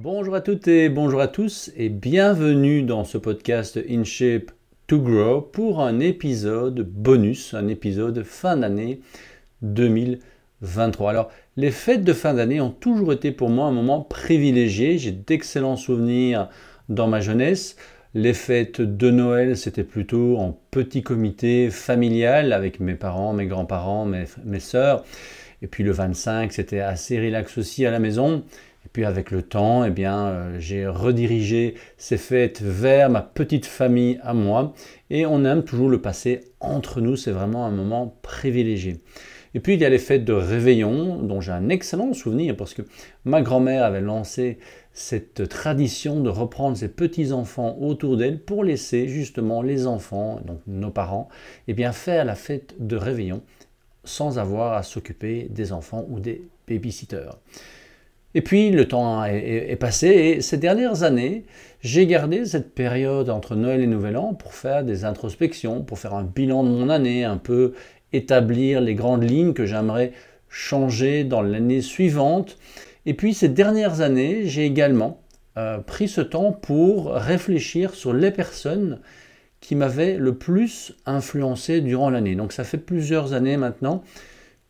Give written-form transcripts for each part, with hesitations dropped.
Bonjour à toutes et bonjour à tous et bienvenue dans ce podcast In Shape to Grow pour un épisode bonus, un épisode fin d'année 2023. Alors, les fêtes de fin d'année ont toujours été pour moi un moment privilégié. J'ai d'excellents souvenirs dans ma jeunesse. Les fêtes de Noël, c'était plutôt en petit comité familial avec mes parents, mes grands-parents, mes sœurs. Et puis le 25, c'était assez relax aussi à la maison. Et puis avec le temps, j'ai redirigé ces fêtes vers ma petite famille à moi. Et on aime toujours le passer entre nous, c'est vraiment un moment privilégié. Et puis il y a les fêtes de réveillon, dont j'ai un excellent souvenir, parce que ma grand-mère avait lancé cette tradition de reprendre ses petits-enfants autour d'elle pour laisser justement les enfants, donc nos parents, faire la fête de réveillon sans avoir à s'occuper des enfants ou des babysitters. Et puis le temps est passé et ces dernières années, j'ai gardé cette période entre Noël et Nouvel An pour faire des introspections, pour faire un bilan de mon année, un peu établir les grandes lignes que j'aimerais changer dans l'année suivante. Et puis ces dernières années, j'ai également pris ce temps pour réfléchir sur les personnes qui m'avaient le plus influencé durant l'année. Donc ça fait plusieurs années maintenant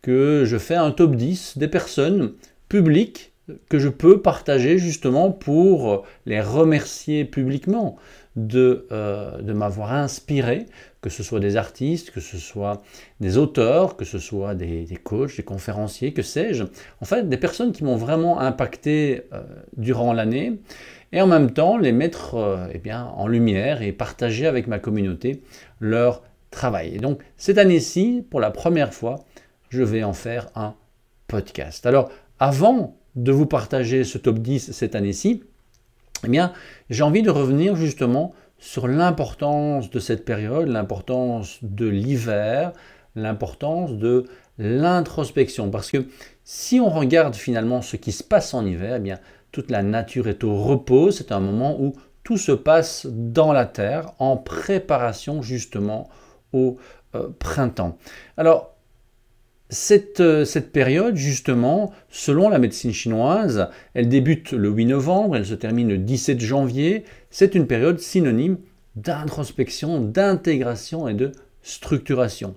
que je fais un top 10 des personnes publiques que je peux partager justement pour les remercier publiquement de m'avoir inspiré, que ce soit des artistes, que ce soit des auteurs, que ce soit des coachs, des conférenciers, que sais-je. En fait, des personnes qui m'ont vraiment impacté durant l'année et en même temps les mettre en lumière et partager avec ma communauté leur travail. Et donc cette année-ci, pour la première fois, je vais en faire un podcast. Alors avant de vous partager ce top 10 cette année-ci, j'ai envie de revenir justement sur l'importance de cette période, l'importance de l'hiver, l'importance de l'introspection. Parce que si on regarde finalement ce qui se passe en hiver, toute la nature est au repos, c'est un moment où tout se passe dans la terre en préparation justement au printemps. Alors, cette période, justement, selon la médecine chinoise, elle débute le 8 novembre, elle se termine le 17 janvier. C'est une période synonyme d'introspection, d'intégration et de structuration.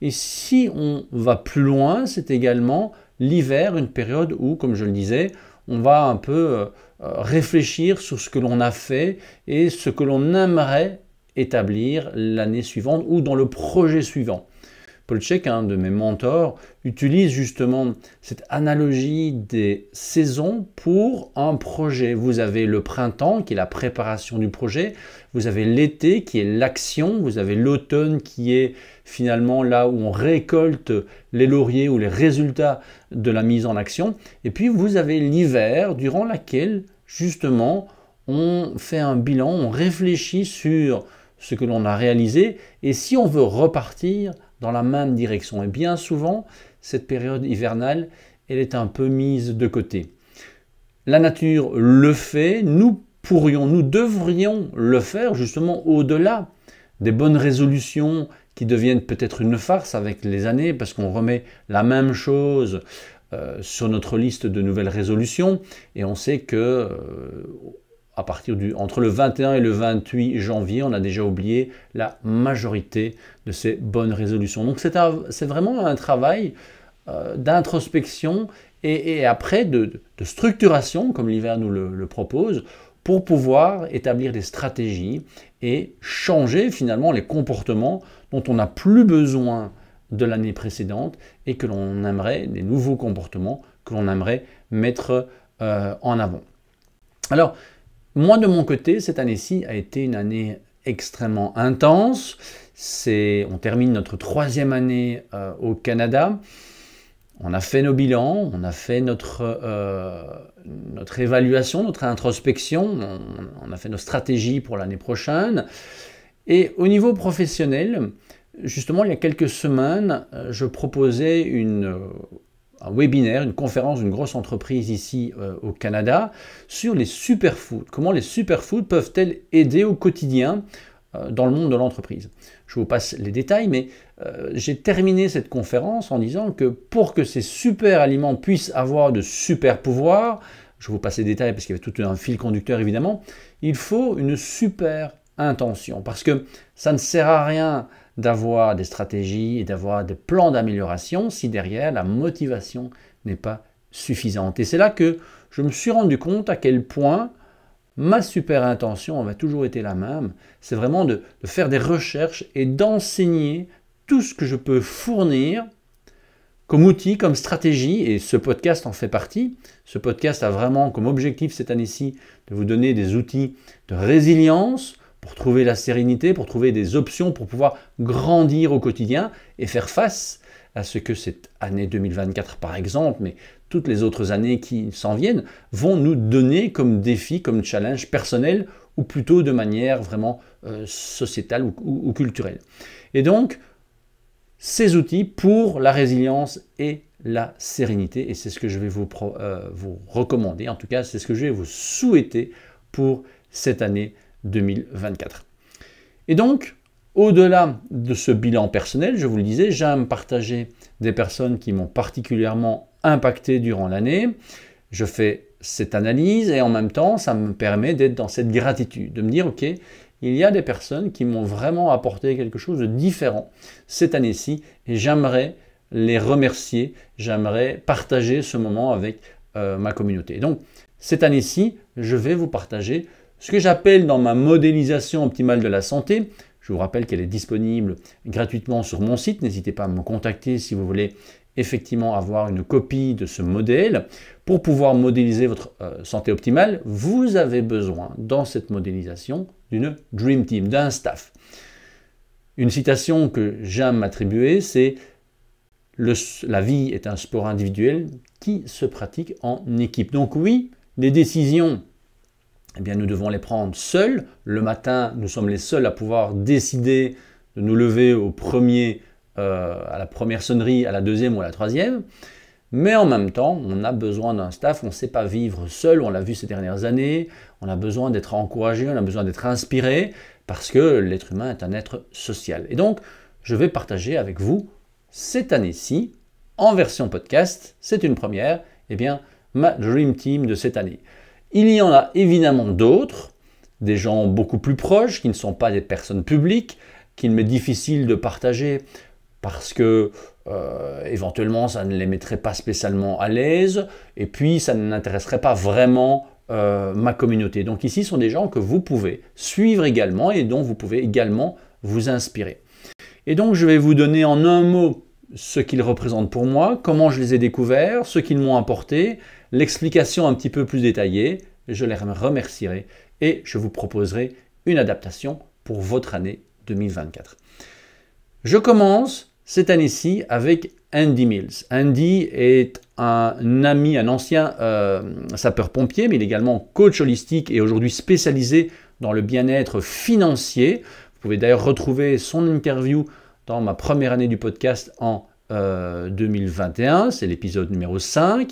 Et si on va plus loin, c'est également l'hiver, une période où, comme je le disais, on va un peu réfléchir sur ce que l'on a fait et ce que l'on aimerait établir l'année suivante ou dans le projet suivant. Paul Chek, un de mes mentors, utilise justement cette analogie des saisons pour un projet. Vous avez le printemps qui est la préparation du projet, vous avez l'été qui est l'action, vous avez l'automne qui est finalement là où on récolte les lauriers ou les résultats de la mise en action, et puis vous avez l'hiver durant lequel justement on fait un bilan, on réfléchit sur ce que l'on a réalisé et si on veut repartir dans la même direction. Et bien souvent, cette période hivernale, elle est un peu mise de côté. La nature le fait, nous devrions le faire justement au-delà des bonnes résolutions qui deviennent peut-être une farce avec les années parce qu'on remet la même chose sur notre liste de nouvelles résolutions et on sait que entre le 21 et le 28 janvier, on a déjà oublié la majorité de ces bonnes résolutions. Donc c'est vraiment un travail d'introspection et après de structuration, comme l'hiver nous le propose, pour pouvoir établir des stratégies et changer finalement les comportements dont on n'a plus besoin de l'année précédente et que l'on aimerait, des nouveaux comportements que l'on aimerait mettre en avant. Alors, moi, de mon côté, cette année-ci a été une année extrêmement intense. On termine notre 3e année au Canada. On a fait nos bilans, on a fait notre évaluation, notre introspection, on a fait nos stratégies pour l'année prochaine. Et au niveau professionnel, justement, il y a quelques semaines, je proposais un webinaire, une conférence d'une grosse entreprise ici au Canada sur les superfoods. Comment les superfoods peuvent-elles aider au quotidien dans le monde de l'entreprise. Je vous passe les détails, mais j'ai terminé cette conférence en disant que pour que ces super aliments puissent avoir de super pouvoirs, je vous passe les détails parce qu'il y avait tout un fil conducteur évidemment, il faut une super intention parce que ça ne sert à rien d'avoir des stratégies et d'avoir des plans d'amélioration si derrière la motivation n'est pas suffisante. Et c'est là que je me suis rendu compte à quel point ma super intention avait toujours été la même, c'est vraiment de faire des recherches et d'enseigner tout ce que je peux fournir comme outil, comme stratégie, et ce podcast en fait partie. Ce podcast a vraiment comme objectif cette année-ci de vous donner des outils de résilience pour trouver la sérénité, pour trouver des options, pour pouvoir grandir au quotidien et faire face à ce que cette année 2024 par exemple, mais toutes les autres années qui s'en viennent, vont nous donner comme défi, comme challenge personnel, ou plutôt de manière vraiment sociétale ou culturelle. Et donc, ces outils pour la résilience et la sérénité, et c'est ce que je vais vous recommander, en tout cas c'est ce que je vais vous souhaiter pour cette année 2024. Et donc, au-delà de ce bilan personnel, je vous le disais, j'aime partager des personnes qui m'ont particulièrement impacté durant l'année. Je fais cette analyse et en même temps, ça me permet d'être dans cette gratitude, de me dire, ok, il y a des personnes qui m'ont vraiment apporté quelque chose de différent cette année-ci et j'aimerais les remercier, j'aimerais partager ce moment avec ma communauté. Donc, cette année-ci, je vais vous partager ce que j'appelle dans ma modélisation optimale de la santé. Je vous rappelle qu'elle est disponible gratuitement sur mon site. N'hésitez pas à me contacter si vous voulez effectivement avoir une copie de ce modèle. Pour pouvoir modéliser votre santé optimale, vous avez besoin dans cette modélisation d'une Dream Team, d'un staff. Une citation que j'aime m'attribuer, c'est « La vie est un sport individuel qui se pratique en équipe ». Donc oui, les décisions, eh bien, nous devons les prendre seuls. Le matin, nous sommes les seuls à pouvoir décider de nous lever à la première sonnerie, à la deuxième ou à la troisième. Mais en même temps, on a besoin d'un staff, on ne sait pas vivre seul, on l'a vu ces dernières années, on a besoin d'être encouragé, on a besoin d'être inspiré, parce que l'être humain est un être social. Et donc, je vais partager avec vous, cette année-ci, en version podcast, c'est une première, eh bien, ma Dream Team de cette année. Il y en a évidemment d'autres, des gens beaucoup plus proches, qui ne sont pas des personnes publiques, qu'il m'est difficile de partager parce que éventuellement ça ne les mettrait pas spécialement à l'aise et puis ça n'intéresserait pas vraiment ma communauté. Donc ici, ce sont des gens que vous pouvez suivre également et dont vous pouvez également vous inspirer. Et donc je vais vous donner en un mot ce qu'ils représentent pour moi, comment je les ai découverts, ce qu'ils m'ont apporté, l'explication un petit peu plus détaillée, je les remercierai et je vous proposerai une adaptation pour votre année 2024. Je commence cette année-ci avec Andy Mills. Andy est un ami, un ancien sapeur-pompier, mais il est également coach holistique et aujourd'hui spécialisé dans le bien-être financier. Vous pouvez d'ailleurs retrouver son interview dans ma première année du podcast en 2021, c'est l'épisode numéro 5.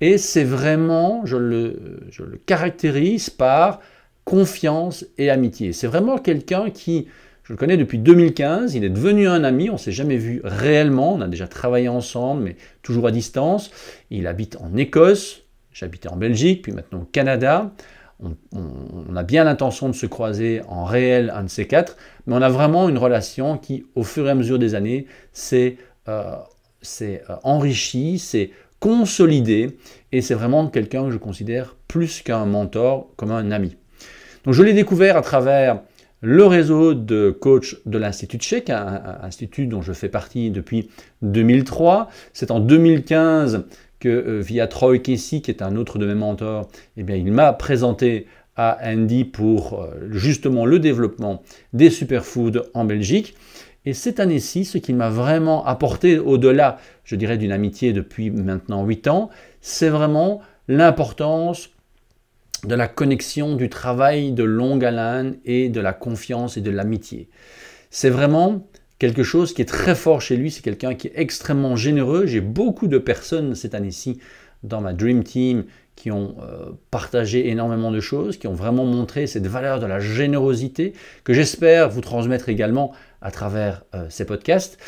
Et c'est vraiment, je le caractérise par confiance et amitié. C'est vraiment quelqu'un qui, je le connais depuis 2015, il est devenu un ami, on ne s'est jamais vu réellement, on a déjà travaillé ensemble, mais toujours à distance. Il habite en Écosse, j'habitais en Belgique, puis maintenant au Canada. On a bien l'intention de se croiser en réel, un de ces quatre, mais on a vraiment une relation qui, au fur et à mesure des années, s'est enrichie, s'est consolidée, et c'est vraiment quelqu'un que je considère plus qu'un mentor, comme un ami. Donc je l'ai découvert à travers le réseau de coach de l'Institut Tchèque, un institut dont je fais partie depuis 2003. C'est en 2015 que via Troy Casey, qui est un autre de mes mentors, eh bien, il m'a présenté à Andy pour justement le développement des superfoods en Belgique. Et cette année-ci, ce qu'il m'a vraiment apporté au-delà, je dirais, d'une amitié depuis maintenant 8 ans, c'est vraiment l'importance de la connexion, du travail de longue haleine et de la confiance et de l'amitié. C'est vraiment quelque chose qui est très fort chez lui, c'est quelqu'un qui est extrêmement généreux. J'ai beaucoup de personnes cette année-ci dans ma Dream Team qui ont partagé énormément de choses, qui ont vraiment montré cette valeur de la générosité que j'espère vous transmettre également à travers ces podcasts.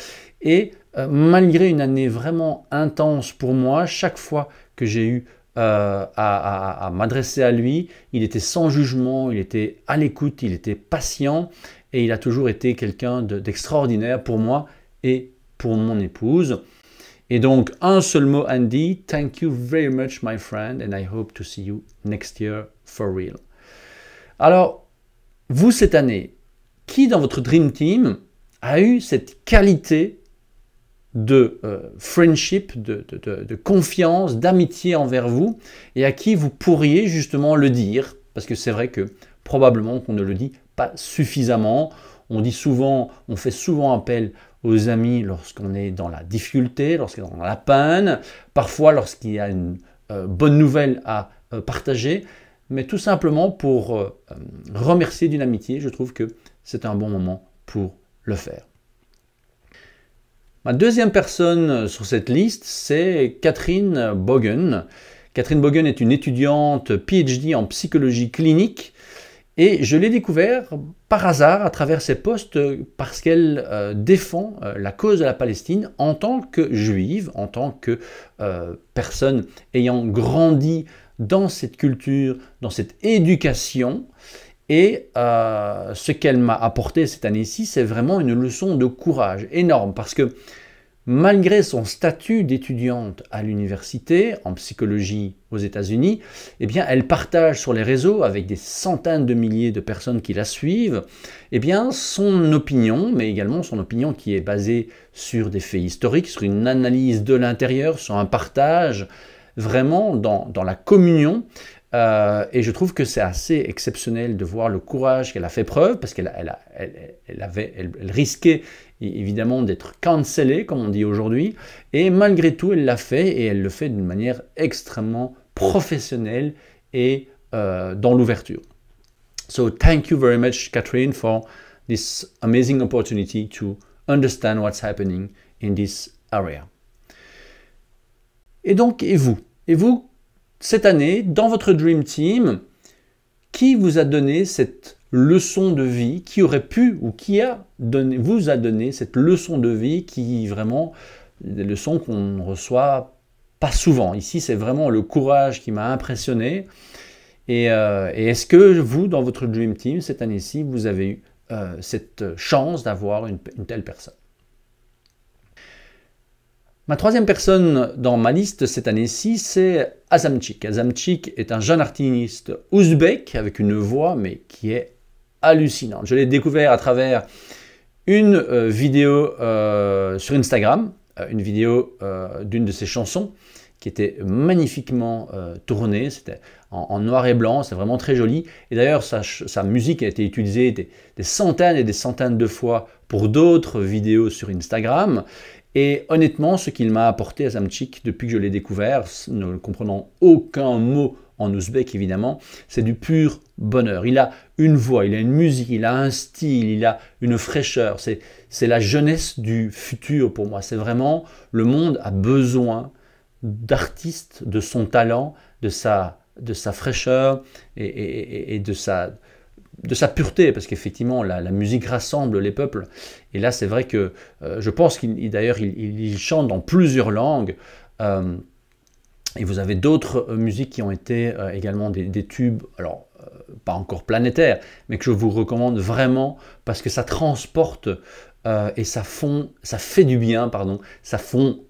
Et malgré une année vraiment intense pour moi, chaque fois que j'ai eu à m'adresser à lui. Il était sans jugement, il était à l'écoute, il était patient et il a toujours été quelqu'un d'extraordinaire pour moi et pour mon épouse. Et donc, un seul mot, Andy, thank you very much, my friend, and I hope to see you next year for real. Alors, vous, cette année, qui dans votre Dream Team a eu cette qualité de friendship, de confiance, d'amitié envers vous, et à qui vous pourriez justement le dire, parce que c'est vrai que probablement qu'on ne le dit pas suffisamment. On dit souvent, on fait souvent appel aux amis lorsqu'on est dans la difficulté, lorsqu'on est dans la peine, parfois lorsqu'il y a une bonne nouvelle à partager, mais tout simplement pour remercier d'une amitié, je trouve que c'est un bon moment pour le faire. Ma deuxième personne sur cette liste, c'est Catherine Bogen. Catherine Bogen est une étudiante PhD en psychologie clinique et je l'ai découvert par hasard à travers ses posts parce qu'elle défend la cause de la Palestine en tant que juive, en tant que personne ayant grandi dans cette culture, dans cette éducation. Et ce qu'elle m'a apporté cette année-ci, c'est vraiment une leçon de courage énorme parce que malgré son statut d'étudiante à l'université en psychologie aux États-Unis, eh bien, elle partage sur les réseaux avec des centaines de milliers de personnes qui la suivent, eh bien, son opinion, mais également son opinion qui est basée sur des faits historiques, sur une analyse de l'intérieur, sur un partage vraiment dans la communion. Et je trouve que c'est assez exceptionnel de voir le courage qu'elle a fait preuve, parce qu'elle risquait évidemment d'être cancellée, comme on dit aujourd'hui, et malgré tout, elle l'a fait, et elle le fait d'une manière extrêmement professionnelle et dans l'ouverture. So thank you very much, Catherine, for this amazing opportunity to understand what's happening in this area. Et donc, et vous, cette année, dans votre Dream Team, qui vous a donné cette leçon de vie, qui aurait pu ou qui vous a donné cette leçon de vie qui vraiment, des leçons qu'on ne reçoit pas souvent. Ici, c'est vraiment le courage qui m'a impressionné. Et est-ce que vous, dans votre Dream Team, cette année-ci, vous avez eu cette chance d'avoir une telle personne? Ma troisième personne dans ma liste cette année-ci, c'est Azamchik. Azamchik est un jeune artiste ouzbek avec une voix mais qui est hallucinante. Je l'ai découvert à travers une vidéo sur Instagram, une vidéo d'une de ses chansons qui était magnifiquement tournée. C'était en noir et blanc, c'est vraiment très joli. Et d'ailleurs, sa musique a été utilisée des centaines et des centaines de fois pour d'autres vidéos sur Instagram. Et honnêtement, ce qu'il m'a apporté à Azamchik depuis que je l'ai découvert, ne comprenant aucun mot en ouzbek évidemment, c'est du pur bonheur. Il a une voix, il a une musique, il a un style, il a une fraîcheur. C'est la jeunesse du futur pour moi. C'est vraiment, le monde a besoin d'artistes, de son talent, de sa fraîcheur et de sa pureté, parce qu'effectivement la musique rassemble les peuples. Et là c'est vrai que je pense qu'il chante dans plusieurs langues, et vous avez d'autres musiques qui ont été également des tubes, alors pas encore planétaires, mais que je vous recommande vraiment parce que ça transporte et ça fait du bien, ça fond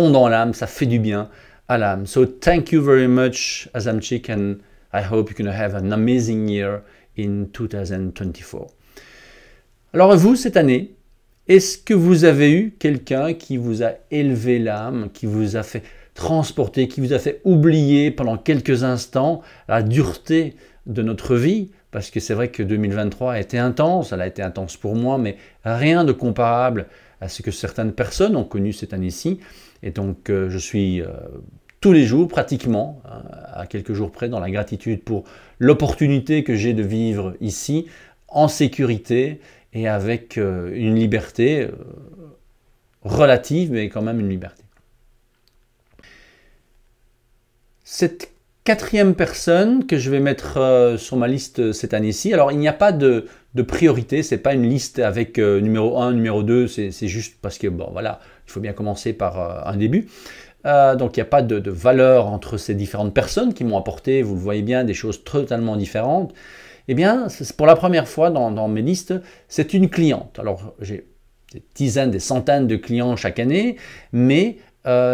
dans l'âme, ça fait du bien à l'âme. So thank you very much, Azamchik, and I hope you're going to have an amazing year in 2024. Alors vous, cette année, est-ce que vous avez eu quelqu'un qui vous a élevé l'âme, qui vous a fait transporter, qui vous a fait oublier pendant quelques instants la dureté de notre vie? Parce que c'est vrai que 2023 a été intense, elle a été intense pour moi, mais rien de comparable à ce que certaines personnes ont connu cette année-ci. Et donc je suis tous les jours, pratiquement, à quelques jours près, dans la gratitude pour l'opportunité que j'ai de vivre ici, en sécurité et avec une liberté relative, mais quand même une liberté. Cette quatrième personne que je vais mettre sur ma liste cette année-ci, alors il n'y a pas de priorité, c'est pas une liste avec numéro 1, numéro 2, c'est juste parce que, bon voilà, il faut bien commencer par un début. Donc il n'y a pas de valeur entre ces différentes personnes qui m'ont apporté, vous le voyez bien, des choses totalement différentes. Eh bien, pour la première fois dans mes listes, c'est une cliente. Alors j'ai des dizaines, des centaines de clients chaque année, mais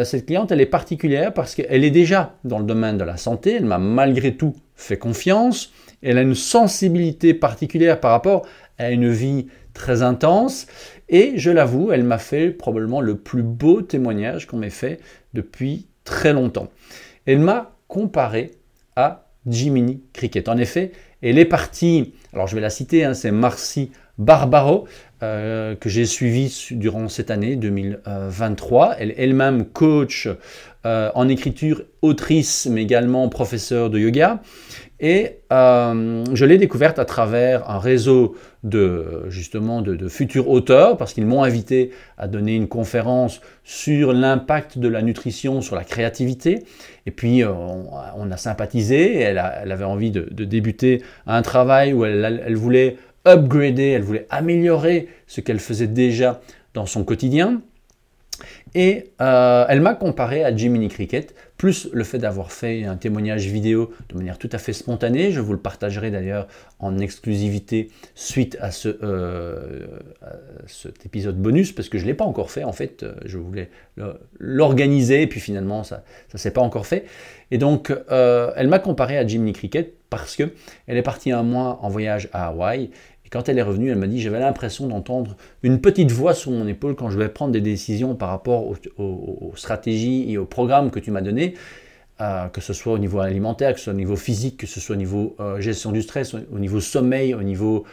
cette cliente, elle est particulière parce qu'elle est déjà dans le domaine de la santé, elle m'a malgré tout fait confiance, elle a une sensibilité particulière par rapport à une vie très intense et je l'avoue, elle m'a fait probablement le plus beau témoignage qu'on m'ait fait depuis très longtemps. Elle m'a comparé à Jiminy Cricket. En effet, elle est partie, alors je vais la citer, hein, c'est Marcy Barbaro, que j'ai suivi durant cette année 2023. Elle est elle-même coach en écriture, autrice, mais également professeure de yoga. Et je l'ai découverte à travers un réseau de futurs auteurs, parce qu'ils m'ont invité à donner une conférence sur l'impact de la nutrition sur la créativité. Et puis on a sympathisé, et elle avait envie de débuter un travail où elle voulait upgrader, elle voulait améliorer ce qu'elle faisait déjà dans son quotidien. Et elle m'a comparé à Jiminy Cricket, plus le fait d'avoir fait un témoignage vidéo de manière tout à fait spontanée. Je vous le partagerai d'ailleurs en exclusivité suite à cet épisode bonus, parce que je ne l'ai pas encore fait en fait. Je voulais l'organiser, et puis finalement ça ne s'est pas encore fait. Et donc elle m'a comparé à Jiminy Cricket parce qu'elle est partie un mois en voyage à Hawaï. Et quand elle est revenue, elle m'a dit « J'avais l'impression d'entendre une petite voix sur mon épaule quand je vais prendre des décisions par rapport aux stratégies et aux programmes que tu m'as donnés, que ce soit au niveau alimentaire, que ce soit au niveau physique, que ce soit au niveau gestion du stress, au niveau sommeil, au niveau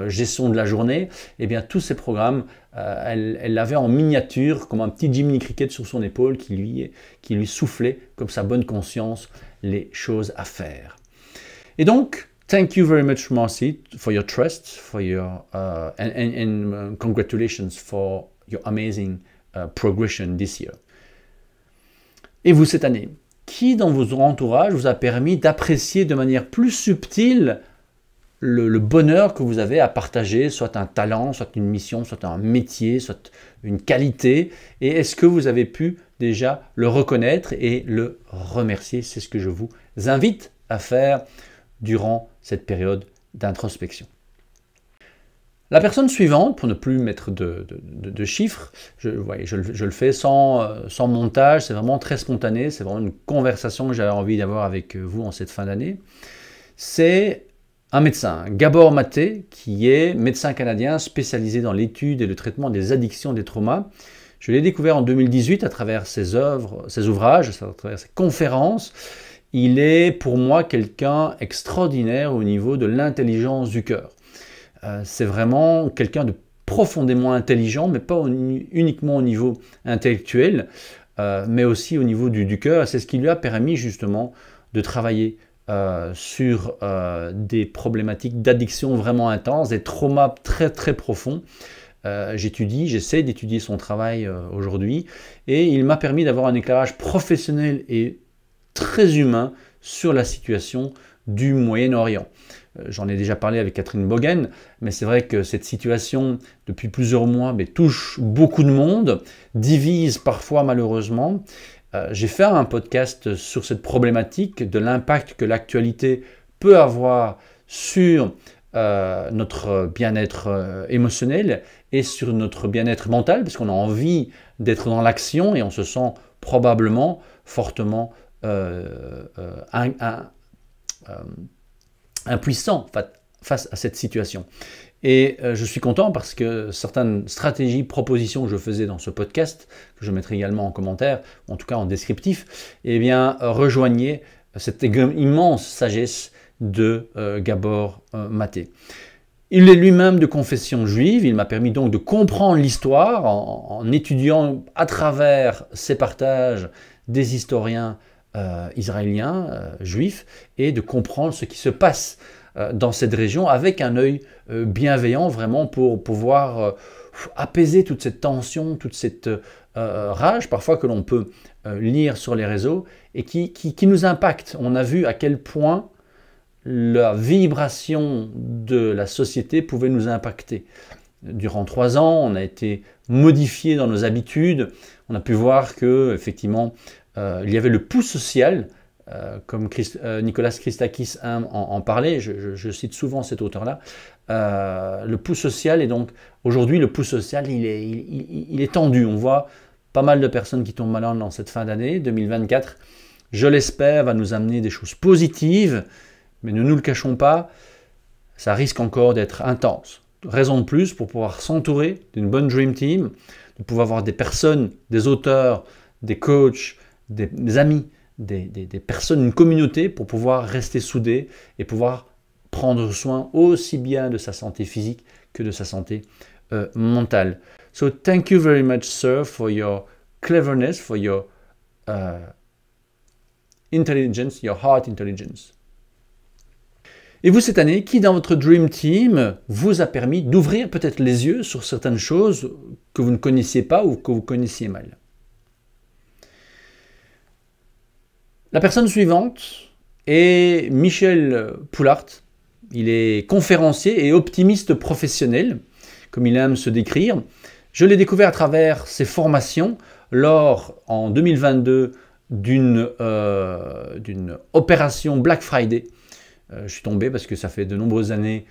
gestion de la journée. Eh bien, tous ces programmes, elle l'avait en miniature, comme un petit Jiminy Cricket sur son épaule qui lui soufflait, comme sa bonne conscience, les choses à faire. » Et donc, thank you very much, Marcy, for your trust, for your and congratulations for your amazing progression this year. Et vous, cette année, qui dans vos entourages vous a permis d'apprécier de manière plus subtile le bonheur que vous avez à partager, soit un talent, soit une mission, soit un métier, soit une qualité? Et est-ce que vous avez pu déjà le reconnaître et le remercier? C'est ce que je vous invite à faire durant cette période d'introspection. La personne suivante, pour ne plus mettre de chiffres, je le fais sans montage, c'est vraiment très spontané, c'est vraiment une conversation que j'avais envie d'avoir avec vous en cette fin d'année. C'est un médecin, Gabor Maté, qui est médecin canadien spécialisé dans l'étude et le traitement des addictions et des traumas. Je l'ai découvert en 2018 à travers ses œuvres, ses ouvrages, à travers ses conférences. Il est pour moi quelqu'un extraordinaire au niveau de l'intelligence du cœur. C'est vraiment quelqu'un de profondément intelligent, mais pas uniquement au niveau intellectuel, mais aussi au niveau du cœur. C'est ce qui lui a permis justement de travailler sur des problématiques d'addiction vraiment intenses, des traumas très très profonds. J'essaie d'étudier son travail aujourd'hui, et il m'a permis d'avoir un éclairage professionnel et très humain sur la situation du Moyen-Orient. J'en ai déjà parlé avec Catherine Bogen, mais c'est vrai que cette situation, depuis plusieurs mois, touche beaucoup de monde, divise parfois malheureusement. J'ai fait un podcast sur cette problématique de l'impact que l'actualité peut avoir sur notre bien-être émotionnel et sur notre bien-être mental, parce qu'on a envie d'être dans l'action et on se sent probablement fortement impuissant face à cette situation. Et je suis content parce que certaines stratégies, propositions que je faisais dans ce podcast, que je mettrai également en commentaire, en tout cas en descriptif, eh bien, rejoignaient cette immense sagesse de Gabor Maté. Il est lui-même de confession juive, il m'a permis donc de comprendre l'histoire en étudiant à travers ses partages des historiens israéliens, juifs, et de comprendre ce qui se passe dans cette région avec un œil bienveillant vraiment pour pouvoir apaiser toute cette tension, toute cette rage parfois que l'on peut lire sur les réseaux et qui nous impacte. On a vu à quel point la vibration de la société pouvait nous impacter. Durant 3 ans, on a été modifié dans nos habitudes, On a pu voir que effectivement, il y avait le pouls social, comme Nicolas Christakis en parlait, je cite souvent cet auteur-là, le pouls social, et donc aujourd'hui le pouls social il est tendu. On voit pas mal de personnes qui tombent malades dans cette fin d'année 2024. Je l'espère, va nous amener des choses positives, mais ne nous le cachons pas, ça risque encore d'être intense. Raison de plus pour pouvoir s'entourer d'une bonne Dream Team, de pouvoir avoir des personnes, des auteurs, des coachs, des amis, des personnes, une communauté pour pouvoir rester soudés et pouvoir prendre soin aussi bien de sa santé physique que de sa santé mentale. So thank you very much, sir, for your cleverness, for your intelligence, your heart intelligence. Et vous, cette année, qui dans votre Dream Team vous a permis d'ouvrir peut-être les yeux sur certaines choses que vous ne connaissiez pas ou que vous connaissiez mal? La personne suivante est Michel Poulart. Il est conférencier et optimiste professionnel, comme il aime se décrire. Je l'ai découvert à travers ses formations lors, en 2022, d'une opération Black Friday. Je suis tombé parce que ça fait de nombreuses années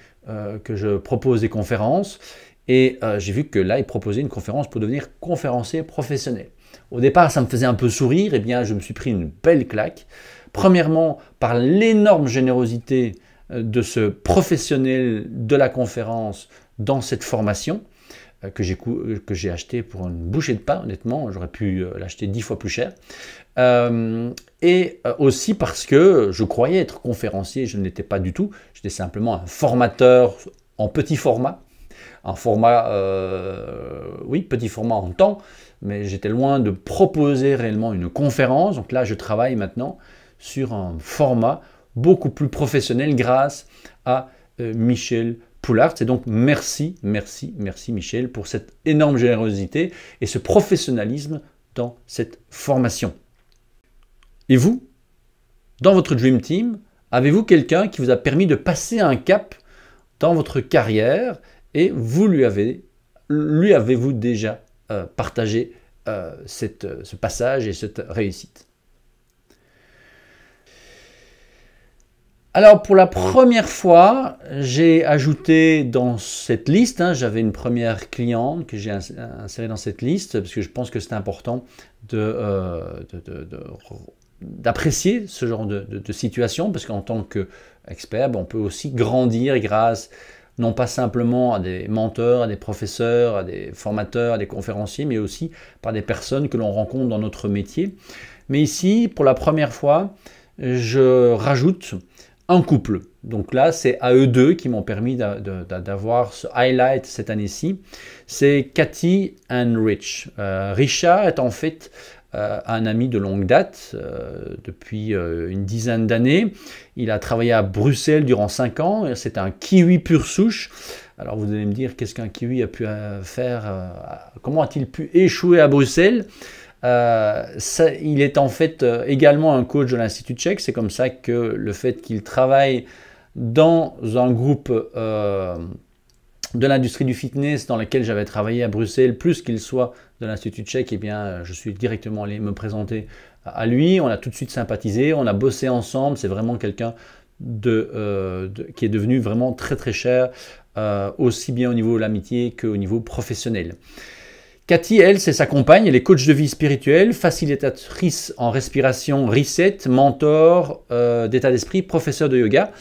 que je propose des conférences et j'ai vu que là, il proposait une conférence pour devenir conférencier professionnel. Au départ, ça me faisait un peu sourire, et bien je me suis pris une belle claque. Premièrement, par l'énorme générosité de ce professionnel de la conférence dans cette formation que j'ai acheté pour une bouchée de pain, honnêtement, j'aurais pu l'acheter 10 fois plus cher. Et aussi parce que je croyais être conférencier, je ne l'étais pas du tout, j'étais simplement un formateur en petit format, un format, oui, petit format en temps, mais j'étais loin de proposer réellement une conférence. Donc là, je travaille maintenant sur un format beaucoup plus professionnel grâce à Michel Poulart. Et donc, merci Michel pour cette énorme générosité et ce professionnalisme dans cette formation. Et vous, dans votre Dream Team, avez-vous quelqu'un qui vous a permis de passer un cap dans votre carrière et vous lui avez-vous déjà partagé ce passage et cette réussite? Alors, pour la première fois, j'ai ajouté dans cette liste, j'avais une première cliente que j'ai insérée dans cette liste, parce que je pense que c'est important d'apprécier ce genre de situation, parce qu'en tant qu'expert, on peut aussi grandir grâce non pas simplement à des menteurs, à des professeurs, à des formateurs, à des conférenciers, mais aussi par des personnes que l'on rencontre dans notre métier. Mais ici, pour la première fois, je rajoute un couple. Donc là, c'est à eux deux qui m'ont permis d'avoir ce highlight cette année-ci. C'est Cathy and Rich. Richard est en fait un ami de longue date, depuis une dizaine d'années. Il a travaillé à Bruxelles durant 5 ans. C'est un kiwi pure souche. Alors vous allez me dire, qu'est-ce qu'un kiwi a pu faire? Comment a-t-il pu échouer à Bruxelles? Il est en fait également un coach de l'Institut Tchèque. C'est comme ça que le fait qu'il travaille dans un groupe de l'industrie du fitness dans lequel j'avais travaillé à Bruxelles, plus qu'il soit de l'Institut Tchèque, eh bien, je suis directement allé me présenter à lui. On a tout de suite sympathisé, on a bossé ensemble. C'est vraiment quelqu'un qui est devenu vraiment très très cher, aussi bien au niveau de l'amitié qu'au niveau professionnel. Cathy, elle, c'est sa compagne, elle est coach de vie spirituelle, facilitatrice en respiration reset, mentor d'état d'esprit, professeur de yoga.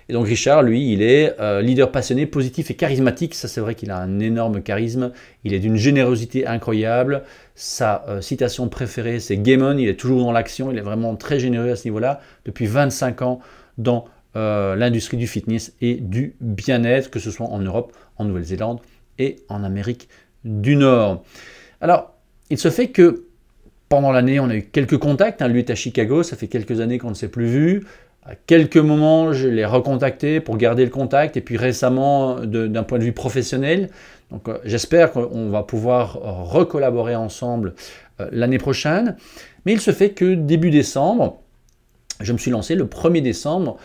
Et donc Richard, lui, il est leader passionné, positif et charismatique. Ça, c'est vrai qu'il a un énorme charisme. Il est d'une générosité incroyable. Sa citation préférée, c'est Game On. Il est toujours dans l'action. Il est vraiment très généreux à ce niveau-là. Depuis 25 ans dans l'industrie du fitness et du bien-être, que ce soit en Europe, en Nouvelle-Zélande et en Amérique du Nord. Alors, il se fait que pendant l'année, on a eu quelques contacts. Lui est à Chicago, ça fait quelques années qu'on ne s'est plus vu. À quelques moments, je l'ai recontacté pour garder le contact. Et puis récemment, d'un point de vue professionnel. Donc, j'espère qu'on va pouvoir recollaborer ensemble l'année prochaine. Mais il se fait que début décembre, je me suis lancé le 1er décembre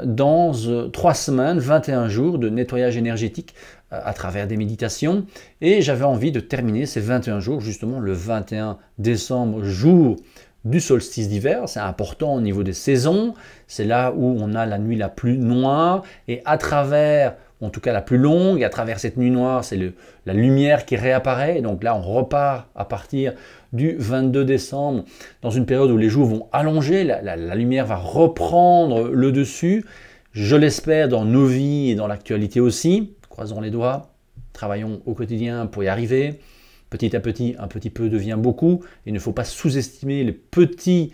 dans 3 semaines, 21 jours de nettoyage énergétique à travers des méditations. Et j'avais envie de terminer ces 21 jours, justement le 21 décembre, jour du solstice d'hiver. C'est important au niveau des saisons. C'est là où on a la nuit la plus noire. Et à travers, en tout cas la plus longue, à travers cette nuit noire, c'est la lumière qui réapparaît. Donc là, on repart à partir du 22 décembre, dans une période où les jours vont allonger, la lumière va reprendre le dessus. Je l'espère dans nos vies et dans l'actualité aussi. Croisons les doigts, travaillons au quotidien pour y arriver. Petit à petit, un petit peu devient beaucoup. Il ne faut pas sous-estimer les petits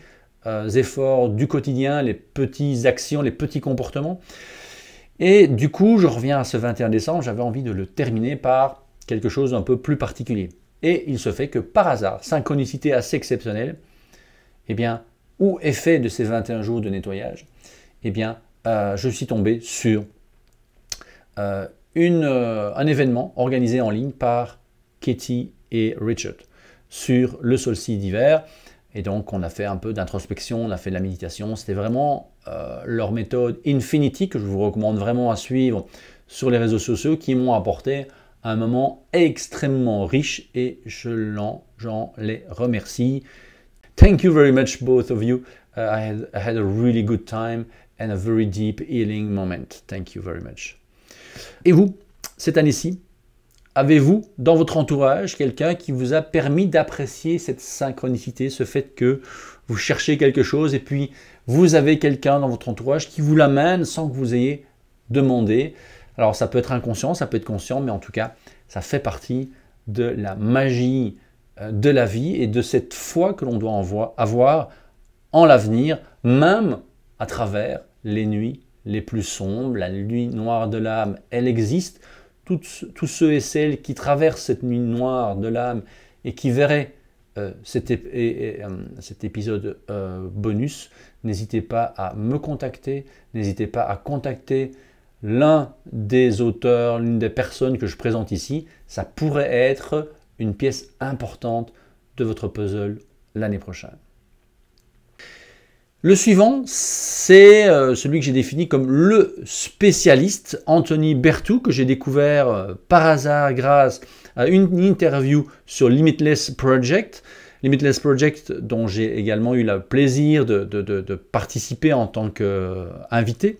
efforts du quotidien, les petites actions, les petits comportements. Et du coup, je reviens à ce 21 décembre, j'avais envie de le terminer par quelque chose d'un peu plus particulier. Et il se fait que par hasard, synchronicité assez exceptionnelle, eh bien, ou effet de ces 21 jours de nettoyage, eh bien, je suis tombé sur un événement organisé en ligne par Katie et Richard sur le solstice d'hiver. Et donc, on a fait un peu d'introspection, on a fait de la méditation. C'était vraiment leur méthode Infinity que je vous recommande vraiment à suivre sur les réseaux sociaux qui m'ont apporté un moment extrêmement riche et j'en les remercie. Thank you very much, both of you. I had a really good time and a very deep healing moment. Thank you very much. Et vous, cette année-ci, avez-vous dans votre entourage quelqu'un qui vous a permis d'apprécier cette synchronicité, ce fait que vous cherchez quelque chose et puis vous avez quelqu'un dans votre entourage qui vous l'amène sans que vous ayez demandé? Alors ça peut être inconscient, ça peut être conscient, mais en tout cas, ça fait partie de la magie de la vie et de cette foi que l'on doit avoir en l'avenir, même à travers les nuits les plus sombres. La nuit noire de l'âme, elle existe. Tous ceux et celles qui traversent cette nuit noire de l'âme et qui verraient cet épisode bonus, n'hésitez pas à me contacter, n'hésitez pas à contacter l'un des auteurs, l'une des personnes que je présente ici. Ça pourrait être une pièce importante de votre puzzle l'année prochaine. Le suivant, c'est celui que j'ai défini comme le spécialiste, Anthony Berthoud, que j'ai découvert par hasard grâce à une interview sur Limitless Project. Limitless Project, dont j'ai également eu le plaisir de participer en tant qu'invité.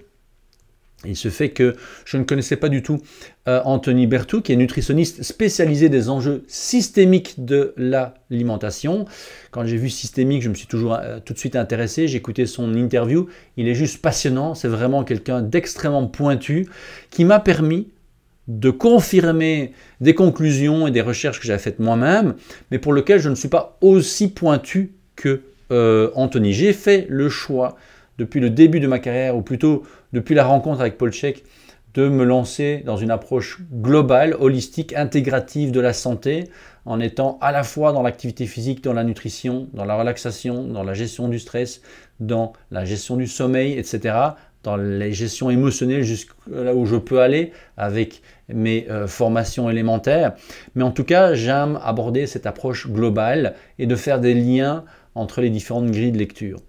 Il se fait que je ne connaissais pas du tout Anthony Berthoud, qui est nutritionniste spécialisé des enjeux systémiques de l'alimentation. Quand j'ai vu systémique, je me suis toujours tout de suite intéressé. J'ai écouté son interview. Il est juste passionnant. C'est vraiment quelqu'un d'extrêmement pointu qui m'a permis de confirmer des conclusions et des recherches que j'avais faites moi-même, mais pour lesquelles je ne suis pas aussi pointu que Anthony. J'ai fait le choix depuis le début de ma carrière, ou plutôt depuis la rencontre avec Paul Chek, de me lancer dans une approche globale, holistique, intégrative de la santé, en étant à la fois dans l'activité physique, dans la nutrition, dans la relaxation, dans la gestion du stress, dans la gestion du sommeil, etc., dans la gestion émotionnelle jusqu'à où je peux aller avec mes formations élémentaires. Mais en tout cas, j'aime aborder cette approche globale et de faire des liens entre les différentes grilles de lecture.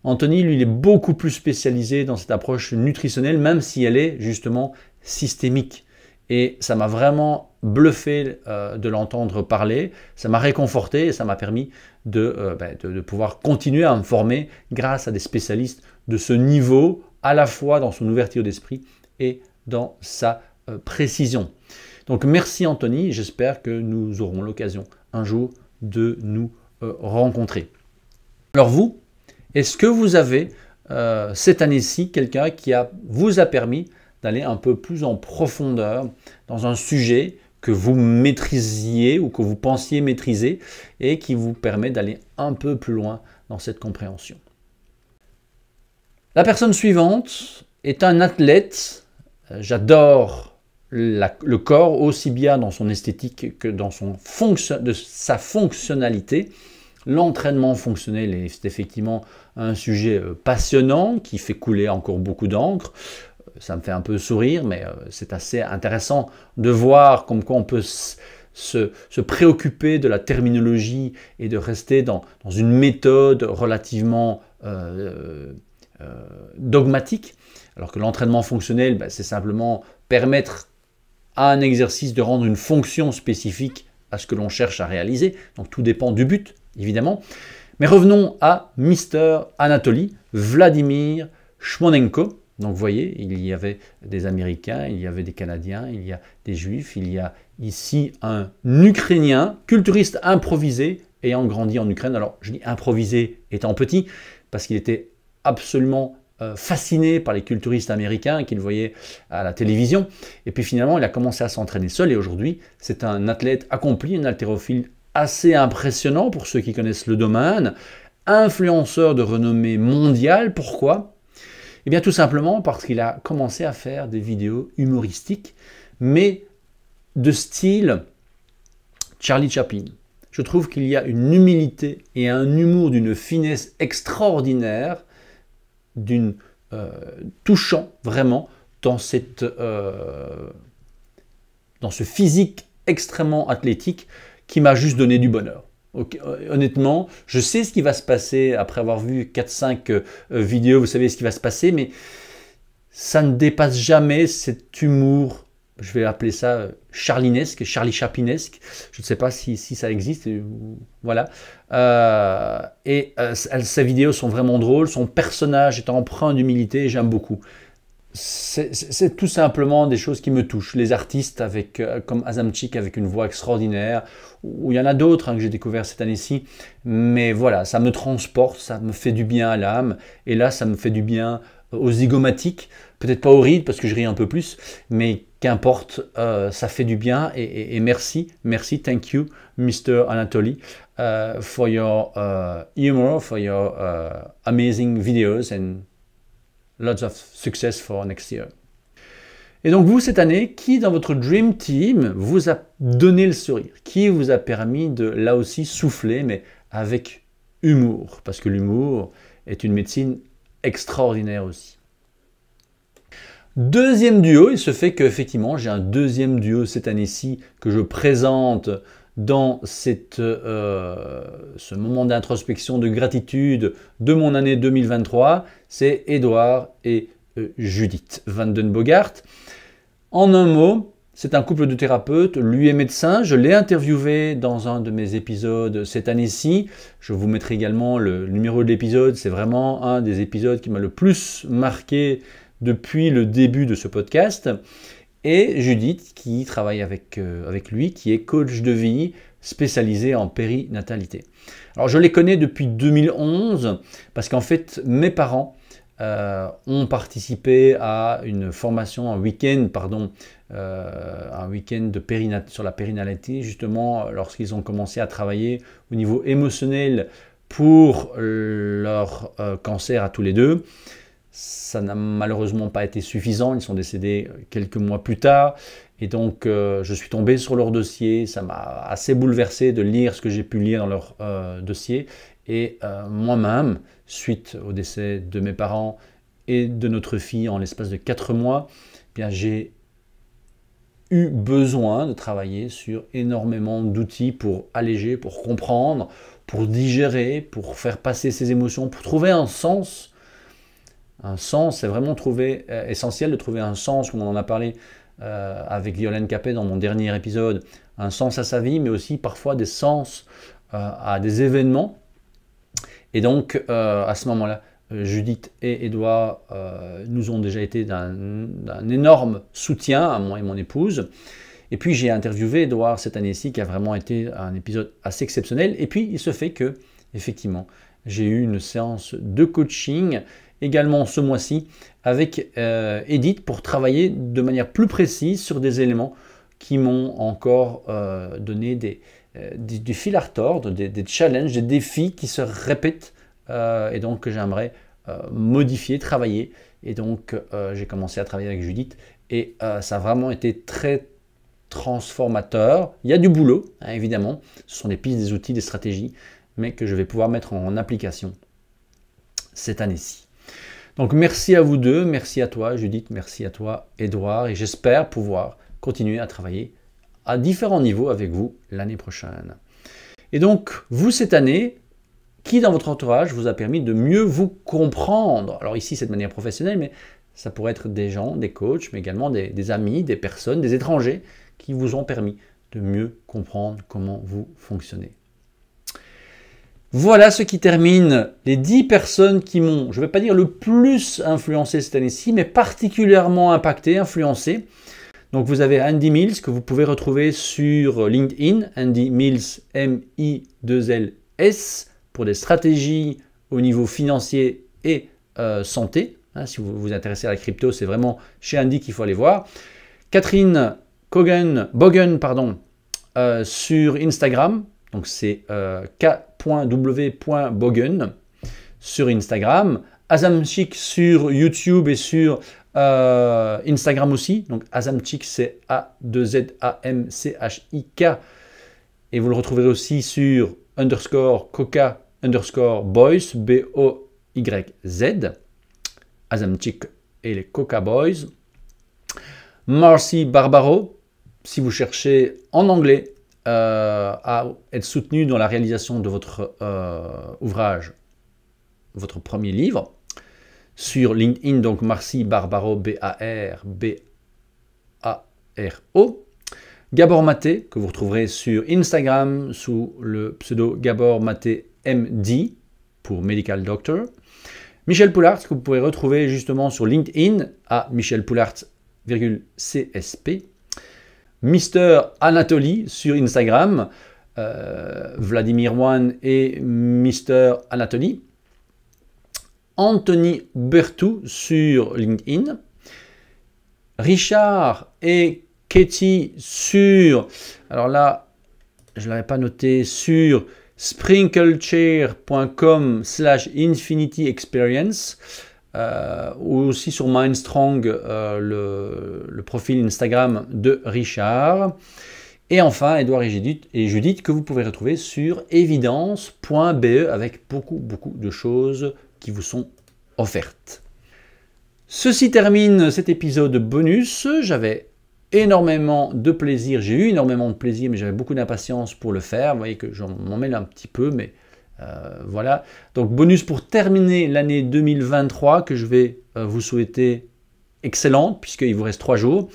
Anthony, lui, il est beaucoup plus spécialisé dans cette approche nutritionnelle, même si elle est justement systémique. Et ça m'a vraiment bluffé de l'entendre parler, ça m'a réconforté et ça m'a permis de pouvoir continuer à me former grâce à des spécialistes de ce niveau, à la fois dans son ouverture d'esprit et dans sa précision. Donc merci Anthony, j'espère que nous aurons l'occasion un jour de nous rencontrer. Alors vous, est-ce que vous avez cette année-ci quelqu'un qui vous a permis d'aller un peu plus en profondeur dans un sujet que vous maîtrisiez ou que vous pensiez maîtriser et qui vous permet d'aller un peu plus loin dans cette compréhension? La personne suivante est un athlète. J'adore le corps aussi bien dans son esthétique que dans sa fonctionnalité. L'entraînement fonctionnel est effectivement un sujet passionnant qui fait couler encore beaucoup d'encre. Ça me fait un peu sourire, mais c'est assez intéressant de voir comme quoi on peut se préoccuper de la terminologie et de rester dans une méthode relativement dogmatique, alors que l'entraînement fonctionnel, c'est simplement permettre à un exercice, de rendre une fonction spécifique à ce que l'on cherche à réaliser. Donc tout dépend du but, évidemment. Mais revenons à Mister Anatoly Vladimir Shmonenko. Donc vous voyez, il y avait des Américains, il y avait des Canadiens, il y a des Juifs, il y a ici un Ukrainien, culturiste improvisé, ayant grandi en Ukraine. Alors je dis improvisé étant petit, parce qu'il était absolument fasciné par les culturistes américains qu'il voyait à la télévision. Et puis finalement, il a commencé à s'entraîner seul et aujourd'hui, c'est un athlète accompli, un haltérophile assez impressionnant pour ceux qui connaissent le domaine, influenceur de renommée mondiale. Pourquoi ? Eh bien tout simplement parce qu'il a commencé à faire des vidéos humoristiques, mais de style Charlie Chaplin. Je trouve qu'il y a une humilité et un humour d'une finesse extraordinaire, d'une touchant vraiment dans ce physique extrêmement athlétique qui m'a juste donné du bonheur. Okay. Honnêtement, je sais ce qui va se passer après avoir vu 4-5 vidéos, vous savez ce qui va se passer, mais ça ne dépasse jamais cet humour, je vais appeler ça charlinesque, Charlie Chaplinesque, je ne sais pas si ça existe, voilà. Ces vidéos sont vraiment drôles, son personnage est empreint d'humilité, j'aime beaucoup. C'est tout simplement des choses qui me touchent. Les artistes comme Azamchik avec une voix extraordinaire, ou il y en a d'autres que j'ai découvert cette année-ci, mais voilà, ça me transporte, ça me fait du bien à l'âme, et là ça me fait du bien aux zygomatiques, peut-être pas aux rides parce que je ris un peu plus, mais qu'importe, ça fait du bien, et merci, thank you Mr. Anatoly for your humor, for your amazing videos and lots of success for next year. Et donc vous, cette année, qui dans votre Dream Team vous a donné le sourire? Qui vous a permis de, là aussi, souffler, mais avec humour? Parce que l'humour est une médecine extraordinaire aussi. Deuxième duo, il se fait qu'effectivement, j'ai un deuxième duo cette année-ci que je présente dans ce moment d'introspection, de gratitude de mon année 2023, c'est Edouard et Judith Vandenbogart. En un mot, c'est un couple de thérapeutes, lui est médecin, je l'ai interviewé dans un de mes épisodes cette année-ci. Je vous mettrai également le numéro de l'épisode, c'est vraiment un des épisodes qui m'a le plus marqué depuis le début de ce podcast. Et Judith qui travaille avec lui, qui est coach de vie spécialisée en périnatalité. Alors je les connais depuis 2011 parce qu'en fait mes parents ont participé à une formation, un week-end sur la périnatalité, justement lorsqu'ils ont commencé à travailler au niveau émotionnel pour leur cancer à tous les deux. Ça n'a malheureusement pas été suffisant, ils sont décédés quelques mois plus tard et donc je suis tombé sur leur dossier, ça m'a assez bouleversé de lire ce que j'ai pu lire dans leur dossier et moi-même, suite au décès de mes parents et de notre fille en l'espace de 4 mois, eh bien j'ai eu besoin de travailler sur énormément d'outils pour alléger, pour comprendre, pour digérer, pour faire passer ces émotions, pour trouver un sens. Un sens, c'est vraiment essentiel de trouver un sens, comme on en a parlé avec Violaine Capet dans mon dernier épisode, un sens à sa vie, mais aussi parfois des sens à des événements. Et donc, à ce moment-là, Judith et Edouard nous ont déjà été d'un énorme soutien à moi et mon épouse. Et puis, j'ai interviewé Edouard cette année-ci, qui a vraiment été un épisode assez exceptionnel. Et puis, il se fait que, effectivement, j'ai eu une séance de coaching également ce mois-ci avec Edith pour travailler de manière plus précise sur des éléments qui m'ont encore donné du fil à retordre, des challenges, des défis qui se répètent et donc que j'aimerais modifier, travailler. Et donc j'ai commencé à travailler avec Judith et ça a vraiment été très transformateur. Il y a du boulot, hein, évidemment, ce sont des pistes, des outils, des stratégies, mais que je vais pouvoir mettre en application cette année-ci. Donc merci à vous deux, merci à toi Judith, merci à toi Edouard, et j'espère pouvoir continuer à travailler à différents niveaux avec vous l'année prochaine. Et donc vous cette année, qui dans votre entourage vous a permis de mieux vous comprendre? Alors ici c'est de manière professionnelle, mais Ça pourrait être des gens, des coachs, mais également des amis, des personnes, des étrangers qui vous ont permis de mieux comprendre comment vous fonctionnez. Voilà ce qui termine les 10 personnes qui m'ont, je ne vais pas dire le plus influencé cette année-ci, mais particulièrement impacté, influencé. Donc vous avez Andy Mills que vous pouvez retrouver sur LinkedIn, Andy Mills, M-I-2-L-S, pour des stratégies au niveau financier et santé. Si vous vous intéressez à la crypto, c'est vraiment chez Andy qu'il faut aller voir. Catherine Bogen, sur Instagram, donc c'est k.w.bogen sur Instagram. Azamchik sur YouTube et sur Instagram aussi. Donc Azamchik, c'est A-2-Z-A-M-C-H-I-K. Et vous le retrouverez aussi sur _coca_boys, B-O-Y-Z. Azamchik et les Coca Boys. Marcy Barbaro, si vous cherchez en anglais à être soutenu dans la réalisation de votre ouvrage, votre premier livre, sur LinkedIn, donc Marcy Barbaro, B-A-R-B-A-R-O. Gabor Maté, que vous retrouverez sur Instagram sous le pseudo Gabor Maté MD pour Medical Doctor. Michel Poulart, que vous pouvez retrouver justement sur LinkedIn à Michel Poulart, CSP. Mister Anatoly sur Instagram, Vladimir One et Mister Anatoly. Anthony Bertou sur LinkedIn. Richard et Katie sur, alors là, je ne l'avais pas noté, sur sprinklechair.com/infinity experience. Ou aussi sur Mindstrong, le profil Instagram de Richard. Et enfin, Edouard et Judith, que vous pouvez retrouver sur evidence.be avec beaucoup de choses qui vous sont offertes. Ceci termine cet épisode bonus. J'avais énormément de plaisir, j'ai eu énormément de plaisir, mais j'avais beaucoup d'impatience pour le faire. Vous voyez que j'en m'en mêle un petit peu, mais voilà. Donc bonus pour terminer l'année 2023 que je vais vous souhaiter excellente, puisqu'il vous reste 3 jours,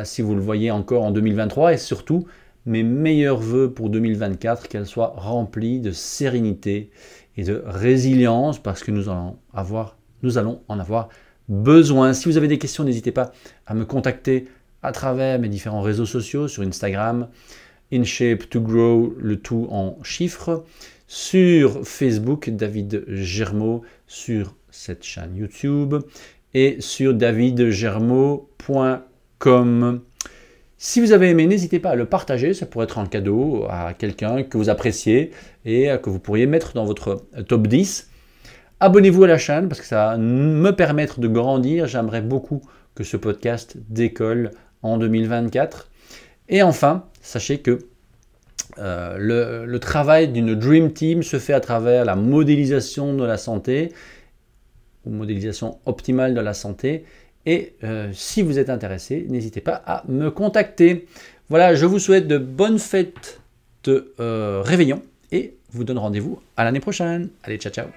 si vous le voyez encore en 2023, et surtout mes meilleurs voeux pour 2024, qu'elle soit remplie de sérénité et de résilience, parce que nous allons en avoir besoin. Si vous avez des questions, n'hésitez pas à me contacter à travers mes différents réseaux sociaux, sur Instagram, InShape2Grow, le tout en chiffres, sur Facebook, David Germeau, sur cette chaîne YouTube, et sur davidgermeau.com. Si vous avez aimé, n'hésitez pas à le partager, ça pourrait être un cadeau à quelqu'un que vous appréciez et que vous pourriez mettre dans votre top 10. Abonnez-vous à la chaîne parce que ça va me permettre de grandir. J'aimerais beaucoup que ce podcast décolle en 2024. Et enfin, sachez que le travail d'une Dream Team se fait à travers la modélisation de la santé, ou modélisation optimale de la santé. Et si vous êtes intéressé, n'hésitez pas à me contacter. Voilà, je vous souhaite de bonnes fêtes de réveillon et vous donne rendez-vous à l'année prochaine. Allez, ciao, ciao.